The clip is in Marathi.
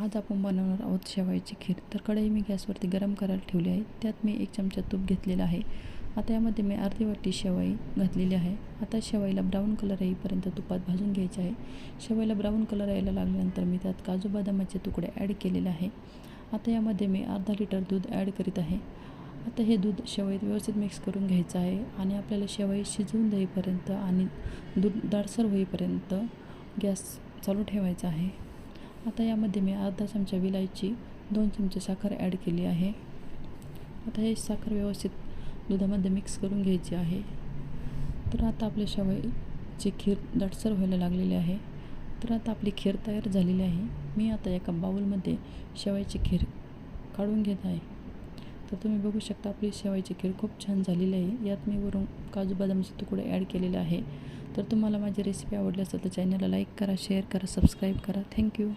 आज आपण बनवणार आहोत शेवयाची खीर. तर कढई मी गॅसवरती गरम करायला ठेवली आहे. त्यात मी 1 चमचा तूप घेतलेलं आहे. आता यामध्ये मी अर्धी वाटी शेवई घातलेली आहे. आता शेवईला ब्राऊन कलर येईपर्यंत तुपात भाजून घ्यायचे आहे. शेवईला ब्राऊन कलर यायला लागल्यानंतर मी त्यात काजू बदामाचे तुकडे ॲड केलेले आहे. आता यामध्ये मी अर्धा लिटर दूध ॲड करीत आहे. आता हे दूध शेवईत व्यवस्थित मिक्स करून घ्यायचं आहे आणि आपल्याला शेवई शिजवून देईपर्यंत आणि दूध दाटसर होईपर्यंत गॅस चालू ठेवायचा आहे. आता यामध्ये मी अर्धा चमचा विलायची, 2 चमचे साखर ॲड केली आहे. आता हे साखर व्यवस्थित दुधामध्ये मिक्स करून घ्यायची आहे. तर आता आपल्या शेवईची खीर दाटसर व्हायला लागलेली आहे. तर आता आपली खीर तयार झालेली आहे. मी आता एका बाउलमध्ये शेवयाची खीर काढून घेत आहे. तर तुम्ही बघू शकता आपली शेवयाची खीर खूप छान झालेली आहे. यात मी वरून काजू बदामचे तुकडे ॲड केलेले आहे. तर तुम्हाला माझी रेसिपी आवडली असेल तर चॅनलला लाईक करा, शेअर करा, सबस्क्राईब करा. थँक्यू.